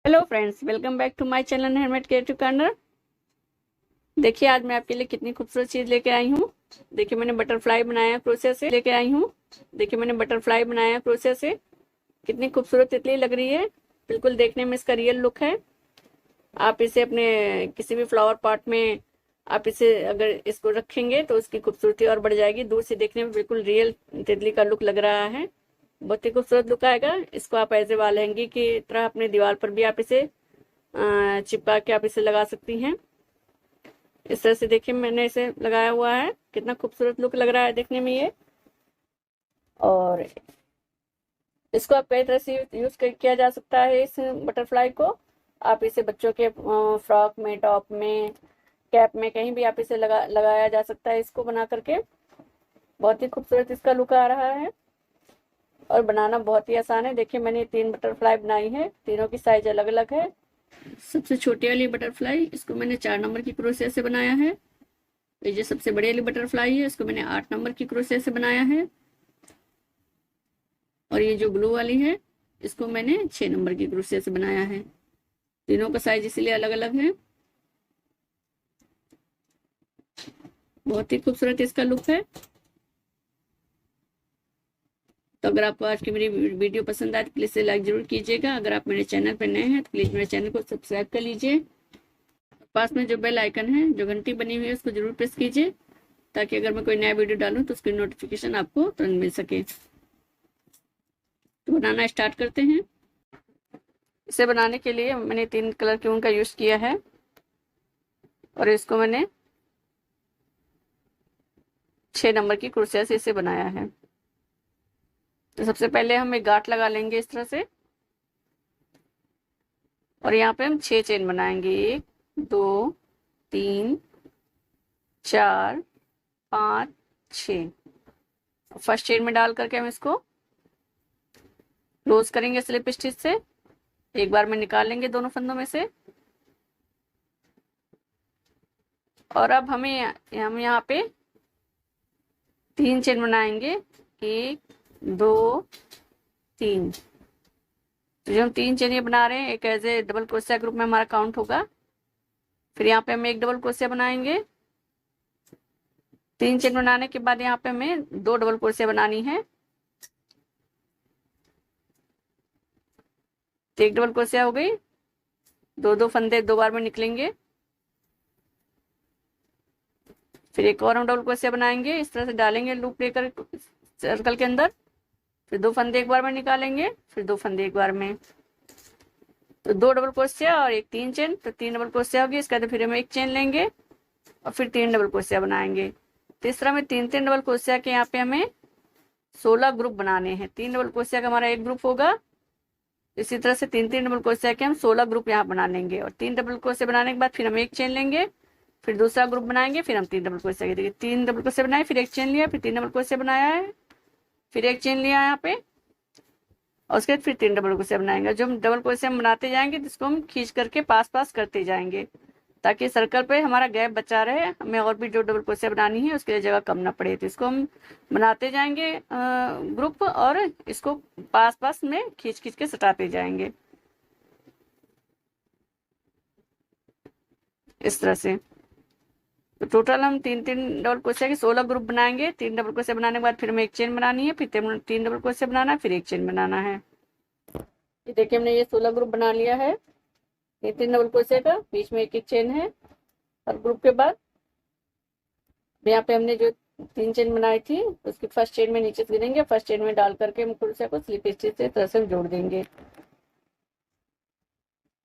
Hello friends, welcome back to my channel handmade creative corner. देखिए आज मैं आपके लिए कितनी खूबसूरत चीज़ लेके आई हूँ। देखिए मैंने बटरफ्लाई बनाया क्रोशे से लेके आई हूँ। देखिए मैंने बटरफ्लाई बनाया क्रोशे से। कितनी खूबसूरत तितली लग रही है। बिल्कुल देखने में इसका रियल लुक है। आप इसे अपने किसी भी फ्लावर पॉट में आप इसे अगर इसको रखेंगे तो उसकी खूबसूरती और बढ़ जाएगी। दूर से देखने में बिल्कुल रियल तितली का लुक लग रहा है। बहुत ही खूबसूरत लुक आएगा। इसको आप एज ए वॉल हैंगिंग की तरह अपने दीवार पर भी आप इसे चिपका के आप इसे लगा सकती हैं। इस तरह से देखिए मैंने इसे लगाया हुआ है। कितना खूबसूरत लुक लग रहा है देखने में ये। और इसको आप कई तरह से यूज किया जा सकता है। इस बटरफ्लाई को आप इसे बच्चों के फ्रॉक में, टॉप में, कैप में, कहीं भी आप इसे लगाया जा सकता है इसको बना करके। बहुत ही खूबसूरत इसका लुक आ रहा है और बनाना बहुत ही आसान है। देखिए मैंने 3 बटरफ्लाई बनाई है। तीनों की साइज अलग अलग है। सबसे छोटी वाली बटरफ्लाई इसको मैंने 4 नंबर की क्रोशिया से बनाया है। ये जो सबसे बड़ी वाली बटरफ्लाई है इसको मैंने 8 नंबर की क्रोशिया से बनाया है। और ये जो ब्लू वाली है इसको मैंने 6 नंबर की क्रोशिया से बनाया है। तीनों का साइज इसलिए अलग अलग है। बहुत ही खूबसूरत इसका लुक है। तो अगर आपको आज की मेरी वीडियो पसंद आए तो प्लीज से लाइक जरूर कीजिएगा। अगर आप मेरे चैनल पर नए हैं तो प्लीज मेरे चैनल को सब्सक्राइब कर लीजिए। पास में जो बेल आइकन है, जो घंटी बनी हुई है, उसको जरूर प्रेस कीजिए ताकि अगर मैं कोई नया वीडियो डालूं तो उसकी नोटिफिकेशन आपको तुरंत मिल सके। तो बनाना स्टार्ट करते हैं। इसे बनाने के लिए मैंने 3 कलर के ऊन का यूज किया है और इसको मैंने 6 नंबर की क्रोशिया से इसे बनाया है। तो सबसे पहले हम एक गांठ लगा लेंगे इस तरह से और यहाँ पे हम 6 चेन बनाएंगे। 1 2 3 4 5 6। फर्स्ट चेन में डाल करके हम इसको क्लोज करेंगे स्लिप स्टिच से। एक बार में निकाल लेंगे दोनों फंदों में से। और अब हम यहाँ पे 3 चेन बनाएंगे। 1 2 3। तो जो हम 3 चेन ये बना रहे हैं एक as a double crochet group में हमारा काउंट होगा। फिर यहाँ पे हम एक डबल क्रोशिया बनाएंगे। 3 चेन बनाने के बाद यहाँ पे हमें 2 डबल क्रोशिया बनानी है। तो एक डबल क्रोशिया हो गई। दो फंदे 2 बार में निकलेंगे। फिर एक और हम डबल क्रोशिया बनाएंगे। इस तरह से डालेंगे लूप लेकर सर्कल के अंदर। फिर 2 फंदे एक बार में निकालेंगे। फिर 2 फंदे एक बार में। तो 2 डबल क्रोशिया और एक 3 चेन, तो 3 डबल क्रोशिया होगी। इसके बाद फिर हम एक चेन लेंगे और फिर 3 डबल क्रोशिया बनाएंगे। तो इस तरह में 3 डबल क्रोशिया के यहाँ पे हमें 16 ग्रुप बनाने हैं। 3 डबल क्रोशिया का हमारा एक ग्रुप होगा। इसी तरह से 3 डबल क्रोशिया के हम 16 ग्रुप यहाँ बना लेंगे। और 3 डबल क्रोशिया बनाने के बाद फिर हम एक चेन लेंगे। फिर दूसरा ग्रुप बनाएंगे। फिर हम 3 डबल क्रोशिया के, देखिए 3 डबल क्रोशिया बनाए, फिर एक चेन लिया, फिर 3 डबल क्रोशिया बनाया है, फिर एक चेन लिया यहाँ पे और उसके बाद फिर 3 डबल क्रोशिया बनाएंगे। जो हम डबल क्रोशिया बनाते जाएंगे जिसको हम खींच करके पास पास करते जाएंगे ताकि सर्कल पे हमारा गैप बचा रहे। हमें और भी जो डबल क्रोशिया बनानी है उसके लिए जगह कम ना पड़े। तो इसको हम बनाते जाएंगे ग्रुप और इसको पास पास में खींच खींच के सटाते जाएंगे इस तरह से। तो टोटल हम 3 डबल क्रोशिया के 16 ग्रुप बनाएंगे। 3 डबल क्रोशिया बनाने के बाद फिर हमें एक चेन बनानी है, फिर 3 डबल क्रोशिया बनाना है, फिर एक चेन बनाना है। ये देखिए हमने ये 16 ग्रुप बना लिया है। ये 3 डबल क्रोशिया का, बीच में एक एक चेन है और ग्रुप के बाद यहाँ पे हमने जो 3 चेन बनाई थी उसकी फर्स्ट चेन में नीचे से गिरेंगे। फर्स्ट चेन में डाल करके हम क्रोशिया को स्लिप स्टिच से तरह से जोड़ देंगे।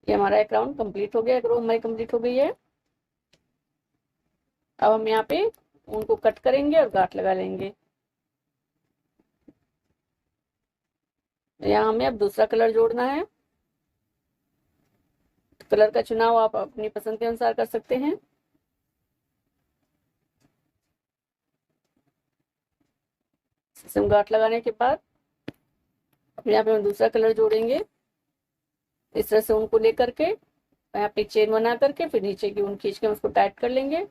ये हमारा एक राउंड कंप्लीट हो गया। एक रो हमारी कंप्लीट हो गई है। अब हम यहाँ पे उनको कट करेंगे और गांठ लगा लेंगे। यहाँ हमें अब दूसरा कलर जोड़ना है। कलर का चुनाव आप अपनी पसंद के अनुसार कर सकते हैं। हम गांठ लगाने के बाद यहाँ पे हम दूसरा कलर जोड़ेंगे। इस तरह से उनको लेकर के यहाँ पे चेन बना करके फिर नीचे की ऊन खींच के उसको टाइट कर लेंगे।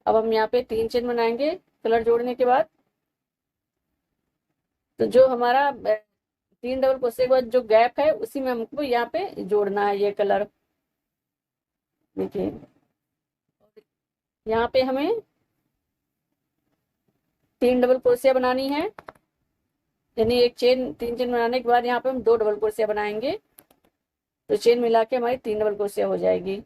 अब हम यहाँ पे 3 चेन बनाएंगे कलर जोड़ने के बाद। तो जो हमारा 3 डबल क्रोशिया के बाद जो गैप है उसी में हमको यहाँ पे जोड़ना है ये कलर। देखिए यहाँ पे हमें 3 डबल क्रोशिया बनानी है, यानी एक चेन, 3 चेन बनाने के बाद यहाँ पे हम 2 डबल क्रोशिया बनाएंगे, तो चेन मिला के हमारी 3 डबल क्रोशिया हो जाएगी।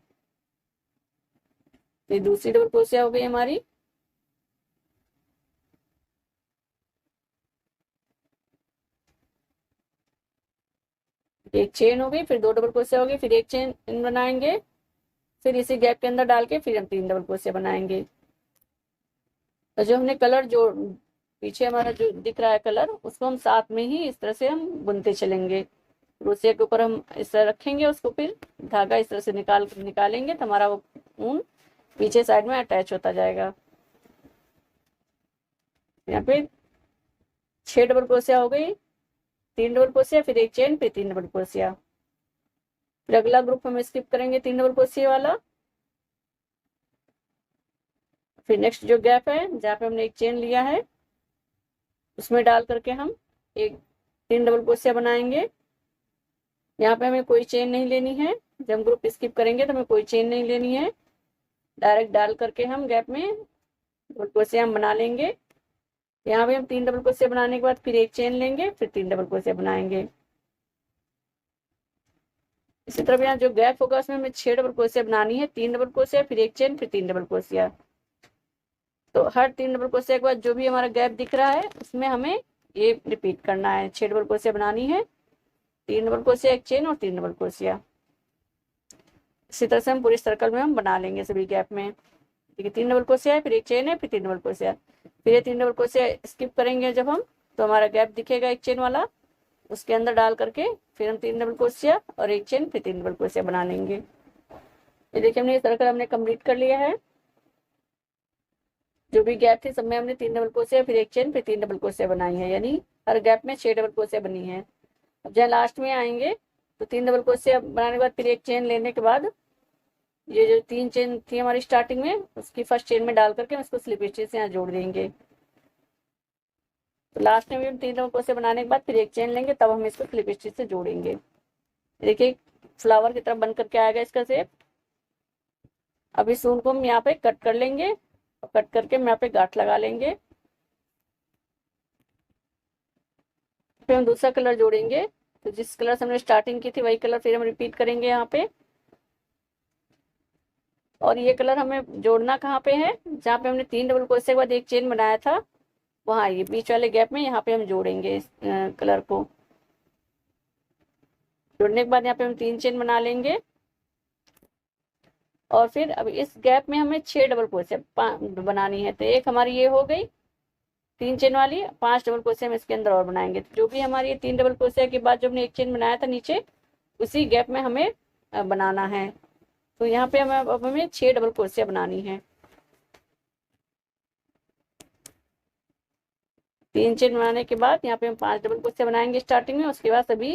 ये दूसरी डबल क्रोशिया हो गई हमारी। एक चेन हो गई, फिर 2 डबल क्रोशिया हो गई, फिर एक चेन बनाएंगे, फिर इसी गैप के अंदर डाल के फिर हम 3 डबल क्रोशिया बनाएंगे। तो जो हमने कलर जो पीछे हमारा जो दिख रहा है कलर, उसको हम साथ में ही इस तरह से हम बुनते चलेंगे। क्रोशिया के ऊपर हम इस तरह रखेंगे उसको, फिर धागा इस तरह से निकालेंगे तो हमारा वो ऊन पीछे साइड में अटैच होता जाएगा। यहाँ पे 6 डबल क्रोशिया हो गई, 3 डबल क्रोशिया, फिर एक चेन, फिर 3 डबल क्रोशिया। फिर अगला ग्रुप हम स्किप करेंगे 3 डबल क्रोशिया वाला। फिर नेक्स्ट जो गैप है जहाँ पे हमने एक चेन लिया है उसमें डाल करके हम एक 3 डबल क्रोशिया बनाएंगे। यहाँ पे हमें कोई चेन नहीं लेनी है, जब हम ग्रुप स्किप करेंगे तो हमें कोई चेन नहीं लेनी है, डायरेक्ट डाल करके हम गैप में डबल क्रोशिया हम बना लेंगे। यहाँ पे हम 3 डबल क्रोशिया बनाने के बाद फिर एक चेन लेंगे, फिर 3 डबल क्रोशिया बनाएंगे। इसी तरह यहाँ जो गैप होगा उसमें हमें 6 डबल क्रोशिया बनानी है, 3 डबल क्रोशिया, फिर एक चेन, फिर 3 डबल क्रोशिया। तो हर 3 डबल क्रोशिया के बाद जो भी हमारा गैप दिख रहा है उसमें हमें ये रिपीट करना है। 6 डबल क्रोशिया बनानी है, 3 डबल क्रोशिया, एक चेन और 3 डबल क्रोशिया। इसी तरह से हम पूरे सर्कल में हम बना लेंगे सभी गैप में। ठीक है, 3 डबल क्रोशिया है, फिर एक चेन है, फिर 3 डबल क्रोशिया, फिर ये 3 डबल क्रोशिया स्किप करेंगे जब हम, तो हमारा गैप दिखेगा एक चेन वाला, उसके अंदर डाल करके फिर हम 3 डबल क्रोशिया और एक चेन, फिर 3 डबल क्रोशिया बना लेंगे। ये देखिए हमने ये सर्कल हमने कंप्लीट कर लिया है। जो भी गैप थी सब में हमने 3 डबल क्रोशिया, फिर एक चेन, फिर 3 डबल क्रोशिया बनाई है, यानी हर गैप में 6 डबल क्रोशिया बनी है। अब जहाँ लास्ट में आएंगे तो 3 डबल क्रोशिया बनाने के बाद फिर एक चेन लेने के बाद ये जो 3 चेन थी हमारी स्टार्टिंग में, उसकी फर्स्ट चेन में डाल करके हम इसको स्लिप स्टिच से यहाँ जोड़ देंगे। तो लास्ट में भी हम 3 डबल क्रोशिया बनाने के बाद फिर एक चेन लेंगे, तब हम इसको स्लिप स्टिच से जोड़ेंगे। देखिए फ्लावर की तरफ बन करके आएगा इसका शेप। अब इस ऊन को हम यहाँ पे कट कर लेंगे, और कट करके हम यहाँ पे गांठ लगा लेंगे। फिर हम दूसरा कलर जोड़ेंगे, तो जिस कलर से हमने स्टार्टिंग की थी वही कलर फिर हम रिपीट करेंगे यहाँ पे। और ये कलर हमें जोड़ना कहाँ पे है, जहाँ पे हमने 3 डबल क्रोशिया के बाद एक चेन बनाया था, वहाँ ये बीच वाले गैप में यहाँ पे हम जोड़ेंगे इस कलर को। जोड़ने के बाद यहाँ पे हम 3 चेन बना लेंगे, और फिर अब इस गैप में हमें 6 डबल क्रोशिया बनानी है। तो एक हमारी ये हो गई 3 चेन वाली, 5 डबल क्रोशिया हम इसके अंदर और बनाएंगे। तो जो भी हमारी ये 3 डबल क्रोशिया के बाद जो हमने एक चेन बनाया था नीचे, उसी गैप में हमें बनाना है। तो यहाँ पे हमें 6 डबल क्रोशिया बनानी है। 3 चेन बनाने के बाद यहाँ पे हम 5 डबल क्रोशिया बनाएंगे स्टार्टिंग में, उसके बाद सभी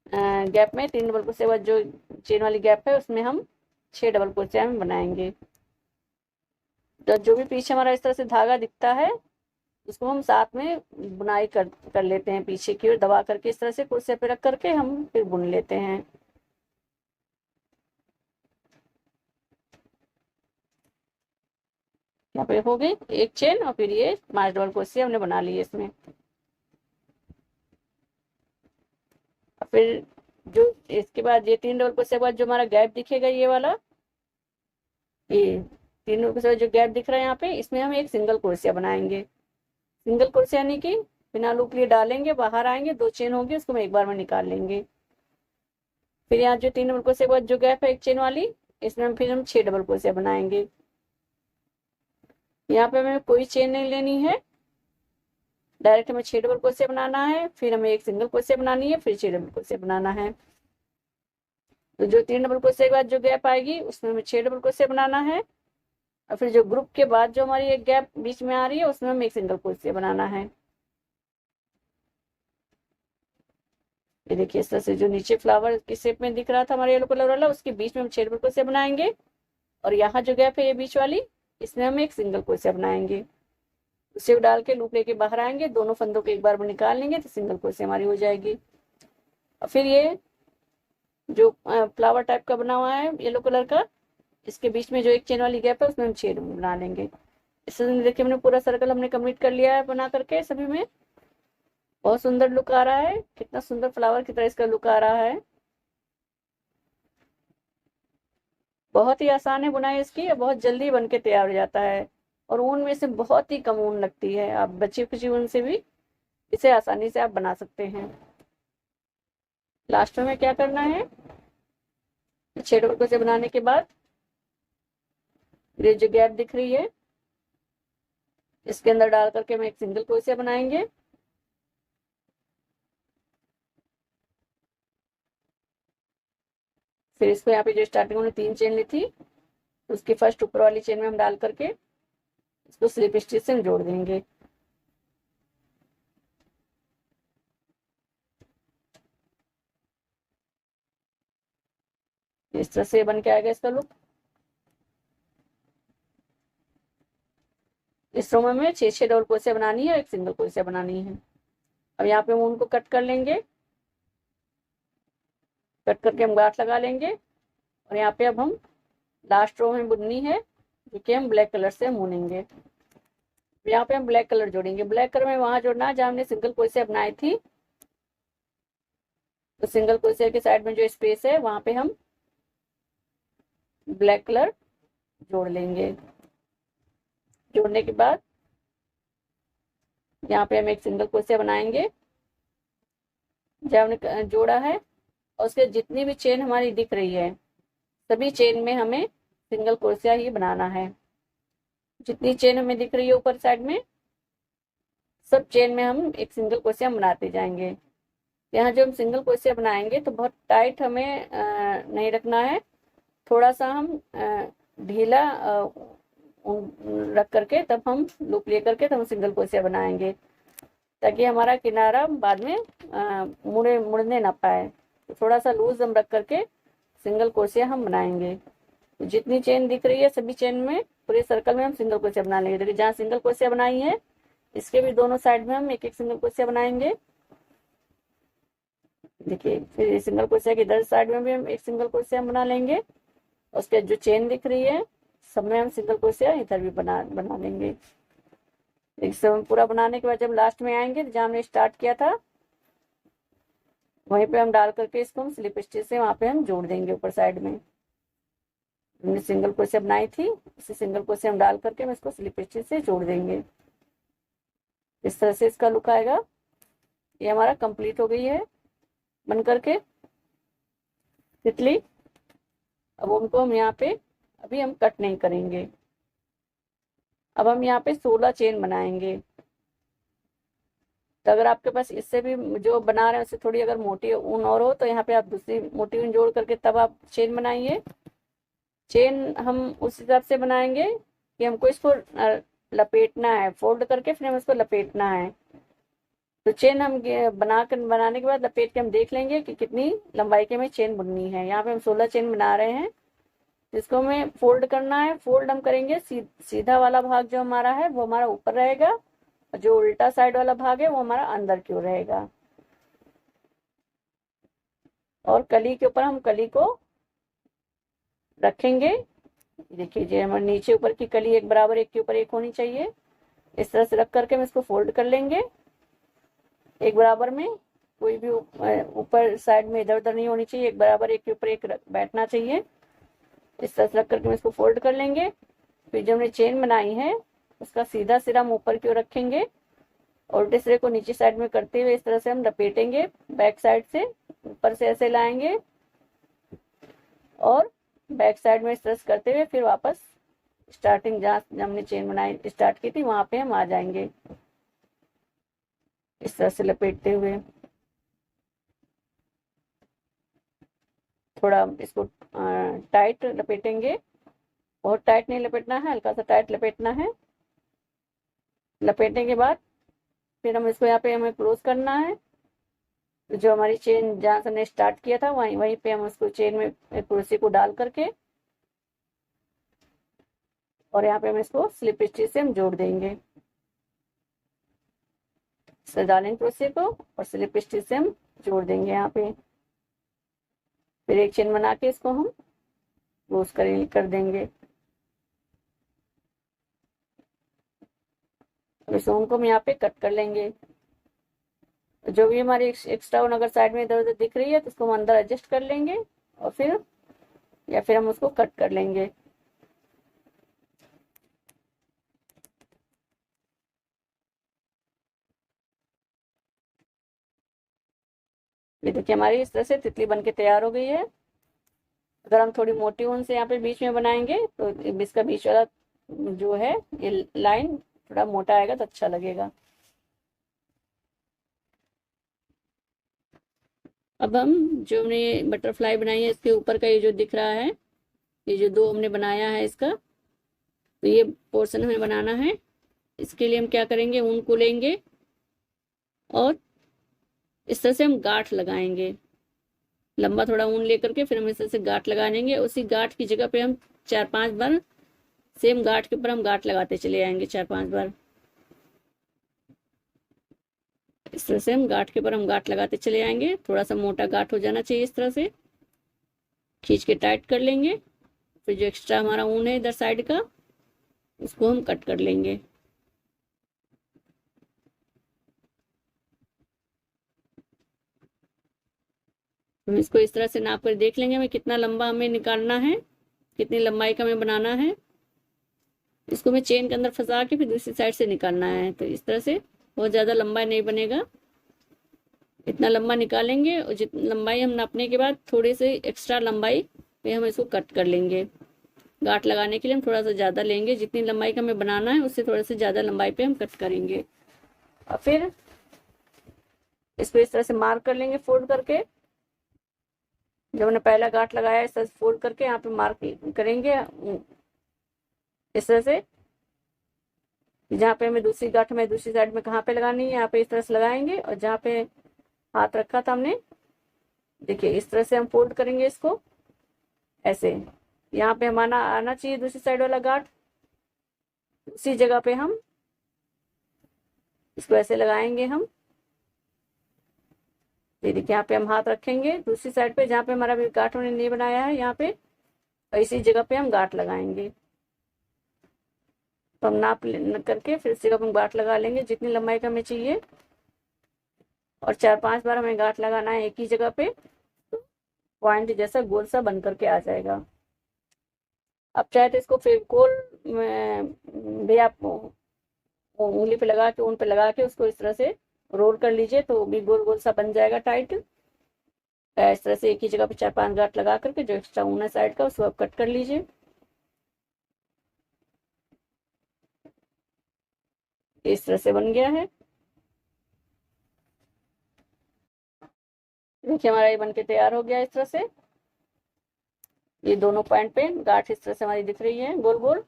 गैप में 3 डबल क्रोशिया बाद जो चेन वाली गैप है उसमें हम 6 डबल क्रोशिया में बनाएंगे। तो जो भी पीछे हमारा इस तरह से धागा दिखता है उसको हम साथ में बुनाई कर लेते हैं, पीछे की ओर दबा करके इस तरह से क्रोशिया पे रख करके हम फिर बुन लेते हैं। यहाँ पे हो गई एक चेन, और फिर ये 5 डबल क्रोशिया हमने बना ली है इसमें। फिर जो इसके बाद ये 3 डबल क्रोशिया के बाद जो हमारा गैप दिखेगा ये वाला, ये 3 डबल क्रोशिया जो गैप दिख रहा है यहाँ पे, इसमें हम एक सिंगल क्रोशिया बनाएंगे। सिंगल क्रोशिया यानी कि बिना लूप लिए डालेंगे, बाहर आएंगे, 2 चेन होगी, उसको हम एक बार में निकाल लेंगे। फिर यहाँ जो 3 डबल क्रोशिया के बाद जो गैप है एक चेन वाली, इसमें फिर हम 6 डबल क्रोशिया बनाएंगे। यहाँ पे हमें कोई चेन नहीं लेनी है, डायरेक्ट हमें 6 डबल क्रोशिया बनाना है, फिर हमें एक सिंगल क्रोशिया बनानी है, फिर 6 डबल क्रोशिया बनाना है। तो जो 3 डबल क्रोशिया के बाद जो गैप आएगी उसमें हमें 6 डबल क्रोशिया बनाना है, और फिर जो ग्रुप के बाद जो हमारी एक गैप बीच में आ रही है उसमें हमें एक सिंगल क्रोशिया बनाना है। ये देखिए इस तरह से जो नीचे फ्लावर के शेप में दिख रहा था हमारा येलो कलर वाला, उसके बीच में हम 6 डबल क्रोशिया बनाएंगे, और यहाँ जो गैप है ये बीच वाली, इसमें हम एक सिंगल क्रोशिया बनाएंगे। उसे डाल के लूप लेके बाहर आएंगे, दोनों फंदों को एक बार में निकाल लेंगे तो सिंगल क्रोशे हमारी हो जाएगी। और फिर ये जो फ्लावर टाइप का बना हुआ है येलो कलर का, इसके बीच में जो एक चेन वाली गैप है उसमें हम छेद बना लेंगे। इसमें देखिए हमने पूरा सर्कल हमने कंप्लीट कर लिया है बना करके सभी में। बहुत सुंदर लुक आ रहा है, कितना सुंदर फ्लावर की तरह इसका लुक आ रहा है। बहुत ही आसान है बुनाई इसकी, बहुत जल्दी बन के तैयार हो जाता है और ऊन में से बहुत ही कम ऊन लगती है। आप बची खुची ऊन से भी इसे आसानी से आप बना सकते हैं। लास्ट में क्या करना है, 6 डोर से बनाने के बाद ये जो गैप दिख रही है इसके अंदर डाल करके हम एक सिंगल क्रोशिया बनाएंगे। फिर इसको यहाँ पे जो स्टार्टिंग में 3 चेन ली थी उसकी फर्स्ट ऊपर वाली चेन में हम डाल करके इसको स्लिप स्टिच से हम जोड़ देंगे। इस तरह से बन के आएगा इसका लुक। इस रो में 6 डबल क्रोशिया बनानी है और एक सिंगल क्रोशिया बनानी है। अब यहाँ पे हम उनको कट कर लेंगे, कट करके हम गांठ लगा लेंगे और यहाँ पे अब हम लास्ट रो में बुननी है जो कि हम ब्लैक कलर से बुनेंगे। यहाँ पे हम ब्लैक कलर जोड़ेंगे, ब्लैक कलर में वहां जोड़ना है जहाँ हमने सिंगल क्रोशिया बनाई थी, तो सिंगल क्रोशिया के साइड में जो स्पेस है वहां पे हम ब्लैक कलर जोड़ लेंगे। जोड़ने के बाद यहाँ पे हम एक सिंगल क्रोशिया बनाएंगे जब हमने जोड़ा है और उसके जितनी भी चेन हमारी दिख रही है सभी चेन में हमें सिंगल क्रोशिया ही बनाना है। जितनी चेन हमें दिख रही है ऊपर साइड में सब चेन में हम एक सिंगल क्रोशिया बनाते जाएंगे। यहाँ जो हम सिंगल क्रोशिया बनाएंगे तो बहुत टाइट हमें नहीं रखना है, थोड़ा सा हम ढीला रख करके तब हम लूप ले करके तब हम सिंगल क्रोशिया बनाएंगे ताकि हमारा किनारा बाद में मुड़ने ना पाए। तो थोड़ा सा लूज हम रख करके सिंगल क्रोशिया हम बनाएंगे। तो जितनी चेन दिख रही है सभी चेन में पूरे सर्कल में हम सिंगल क्रोशिया बना लेंगे। देखिए जहाँ सिंगल क्रोशिया बनाई है इसके भी दोनों साइड में हम एक एक सिंगल क्रोशिया बनाएंगे। देखिए फिर सिंगल क्रोशिया की इधर साइड में भी हम एक सिंगल क्रोशिया बना लेंगे। उसके जो चेन दिख रही है सब में हम सिंगल क्रोशिया इधर भी बना लेंगे। एक सब पूरा बनाने के बाद जब लास्ट में आएंगे जहाँ हमने स्टार्ट किया था वहीं पे हम डाल करके इसको हम स्लिप स्टिच से वहां पे हम जोड़ देंगे। ऊपर साइड में हमने सिंगल क्रोशिया बनाई थी उसी सिंगल क्रोशिया हम डाल करके हम इसको स्लिप स्टिच से जोड़ देंगे। इस तरह से इसका लुक आएगा। ये हमारा कंप्लीट हो गई है बन करके तितली। अब उनको हम यहाँ पे अभी हम कट नहीं करेंगे। अब हम यहाँ पे 16 चेन बनाएंगे। तो अगर आपके पास इससे भी जो बना रहे हैं उससे थोड़ी अगर मोटी ऊन और हो तो यहाँ पे आप दूसरी मोटी ऊन जोड़ करके तब आप चेन बनाइए। चेन हम उस हिसाब से बनाएंगे कि हमको इसको लपेटना है, फोल्ड करके फिर हम इसको लपेटना है। तो चेन हम बनाने के बाद लपेट के हम देख लेंगे कि कितनी लंबाई के में चेन बुननी है। यहाँ पे हम 16 चेन बना रहे हैं जिसको हमें फोल्ड करना है। फोल्ड हम करेंगे सीधा वाला भाग जो हमारा है वो हमारा ऊपर रहेगा और जो उल्टा साइड वाला भाग है वो हमारा अंदर की ओर रहेगा। और कली के ऊपर हम कली को रखेंगे। देखिए जो हमारे नीचे ऊपर की कली एक बराबर एक के ऊपर एक होनी चाहिए। इस तरह से रख करके हम इसको फोल्ड कर लेंगे एक बराबर में। कोई भी ऊपर साइड में इधर उधर नहीं होनी चाहिए, एक बराबर एक के ऊपर एक बैठना चाहिए। इस तरह से रख करके हम इसको फोल्ड कर लेंगे। फिर जो हमने चेन बनाई है उसका सीधा सिरा हम ऊपर की ओर रखेंगे और उल्टे सिरे को नीचे साइड में करते हुए इस तरह से हम लपेटेंगे। बैक साइड से ऊपर से ऐसे लाएंगे और बैक साइड में इस तरह से करते हुए फिर वापस स्टार्टिंग जहाँ हमने चेन बनाई स्टार्ट की थी वहां पे हम आ जाएंगे। इस तरह से लपेटते हुए थोड़ा इसको टाइट लपेटेंगे। बहुत टाइट नहीं लपेटना है, हल्का सा टाइट लपेटना है। लपेटने के बाद फिर हम इसको यहाँ पे हमें क्लोज करना है। तो जो हमारी चेन जहाँ से हमने स्टार्ट किया था वहीं पे हम उसको चेन में क्रोशे को डाल करके और यहाँ पे हम इसको स्लिप स्टिच से हम जोड़ देंगे। इस पर डालेंगे क्रोशे को और स्लिप स्टिच से हम जोड़ देंगे यहाँ पे। फिर एक चेन बना के इसको हम क्लोज कर देंगे। इस ऊन को हम यहाँ पे कट कर लेंगे। जो भी हमारी एक्स्ट्रा ऊन अगर साइड में इधर उधर दिख रही है तो उसको हम अंदर एडजस्ट कर लेंगे और फिर हम उसको कट कर लेंगे। ये देखिए हमारी इस तरह से तितली बनके तैयार हो गई है। अगर हम थोड़ी मोटी ऊन से यहाँ पे बीच में बनाएंगे तो इसका बीच वाला जो है ये लाइन थोड़ा मोटा आएगा तो अच्छा लगेगा। अब हम जो हमने बटरफ्लाई बनाई है इसके ऊपर का ये जो दिख रहा है, ये जो दो हमने बनाया है इसका, तो ये पोर्शन हमें बनाना है। इसके लिए हम क्या करेंगे, ऊन को लेंगे और इस तरह से हम गांठ लगाएंगे। लंबा थोड़ा ऊन लेकर के फिर हम इस तरह से गांठ लगा लेंगे। उसी गांठ की जगह पे हम 4-5 बार सेम गांठ के ऊपर हम गांठ लगाते चले आएंगे 4-5 बार। इस तरह से हम गांठ के ऊपर हम गांठ लगाते चले आएंगे। थोड़ा सा मोटा गांठ हो जाना चाहिए। इस तरह से खींच के टाइट कर लेंगे। फिर जो एक्स्ट्रा हमारा ऊन है इधर साइड का उसको हम कट कर लेंगे। हम इसको इस तरह से नाप कर देख लेंगे हमें कितना लंबा हमें निकालना है, कितनी लंबाई का हमें बनाना है। इसको हमें चेन के अंदर फंसा के फिर दूसरी साइड से निकालना है। तो इस तरह से बहुत ज़्यादा लंबा नहीं बनेगा, इतना लंबा निकालेंगे और जितनी लंबाई हम नापने के बाद थोड़ी सी एक्स्ट्रा लंबाई पे हम इसको कट कर लेंगे। गांठ लगाने के लिए हम थोड़ा सा ज़्यादा लेंगे, जितनी लंबाई का हमें बनाना है उससे थोड़ा सा ज़्यादा लंबाई पे हम कट करेंगे। और फिर इसको इस तरह से मार्क कर लेंगे फोल्ड करके। जब हमने पहला गांठ लगाया इस तरह से फोल्ड करके यहाँ पे मार्क करेंगे इस तरह से। जहाँ पे हमें दूसरी गांठ में दूसरी साइड में कहाँ पे लगानी है यहाँ पे इस तरह से लगाएंगे। और जहाँ पे हाथ रखा था हमने, देखिए इस तरह से हम फोल्ड करेंगे इसको ऐसे। यहाँ पे हमारा आना चाहिए दूसरी साइड वाला गांठ, उसी जगह पे हम इसको ऐसे लगाएंगे। हम ये देखिए यहाँ पे हम हाथ रखेंगे दूसरी साइड पे जहाँ पे हमारा भी गांठ हमने नहीं बनाया है यहाँ पे, और इसी जगह पे हम गांठ लगाएंगे। तो हम नाप करके फिर इसी जगह हम गांठ लगा लेंगे जितनी लंबाई का हमें चाहिए। और 4-5 बार हमें गांठ लगाना है एक ही जगह पे, पॉइंट जैसा गोल सा बन करके आ जाएगा। अब चाहे तो इसको फेविकोल भी आप उंगली पे लगा के ऊन पे लगा के उसको इस तरह से रोल कर लीजिए तो भी गोल गोल सा बन जाएगा टाइट। इस तरह से एक ही जगह पे 4-5 गांठ लगा करके जो एक्स्ट्रा ऊन है साइड का उसको आप कट कर लीजिए। इस तरह से बन गया है। देखिए हमारा ये बनके तैयार हो गया इस तरह से। ये दोनों पॉइंट पे गांठ इस तरह से हमारी दिख रही है गोल गोल।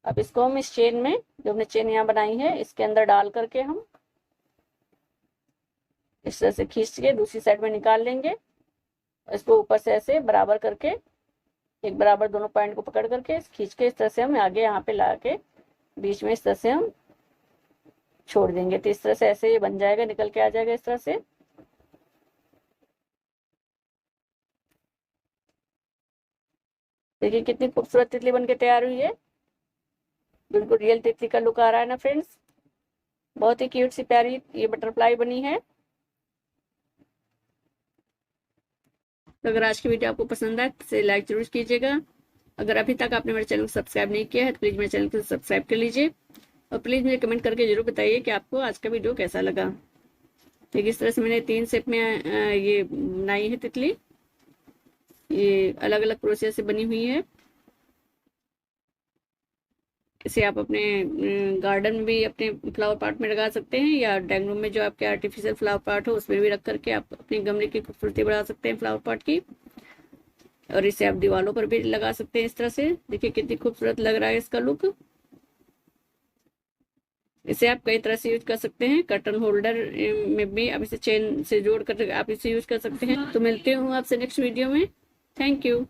अब इसको हम इस चेन में जो हमने चेन यहाँ बनाई है इसके अंदर डाल करके हम इस तरह से खींच के दूसरी साइड में निकाल लेंगे। इसको ऊपर से ऐसे बराबर करके एक बराबर दोनों पॉइंट को पकड़ करके खींच के इस तरह से हम आगे यहाँ पे ला के बीच में इस तरह से हम छोड़ देंगे। तो इस तरह से ऐसे ये बन जाएगा, निकल के आ जाएगा इस तरह से। देखिए कितनी खूबसूरत तितली बनके तैयार हुई है। बिल्कुल रियल तितली का लुक आ रहा है ना फ्रेंड्स। बहुत ही क्यूट सी प्यारी ये बटरफ्लाई बनी है। तो अगर आज की वीडियो आपको पसंद आए तो लाइक जरूर कीजिएगा। अगर अभी तक आपने मेरे चैनल को सब्सक्राइब नहीं किया है तो प्लीज़ मेरे चैनल को सब्सक्राइब कर लीजिए और प्लीज़ मुझे कमेंट करके जरूर बताइए कि आपको आज का वीडियो कैसा लगा। ठीक इस तरह से मैंने 3 शेप में ये बनाई है तितली। ये अलग अलग प्रोसेस से बनी हुई है। इसे आप अपने गार्डन में भी अपने फ्लावर पॉट में लगा सकते हैं या डाइनिंग रूम में जो आपके आर्टिफिशियल फ्लावर पॉट हो उसमें भी रख करके आप अपने गमले की खूबसूरती बढ़ा सकते हैं फ्लावर पॉट की। और इसे आप दीवारों पर भी लगा सकते हैं इस तरह से। देखिए कितनी खूबसूरत लग रहा है इसका लुक। इसे आप कई तरह से यूज कर सकते हैं। कर्टन होल्डर में भी आप इसे चेन से जोड़ कर आप इसे यूज कर सकते हैं। तो मिलते हूँ आपसे नेक्स्ट वीडियो में। Thank you.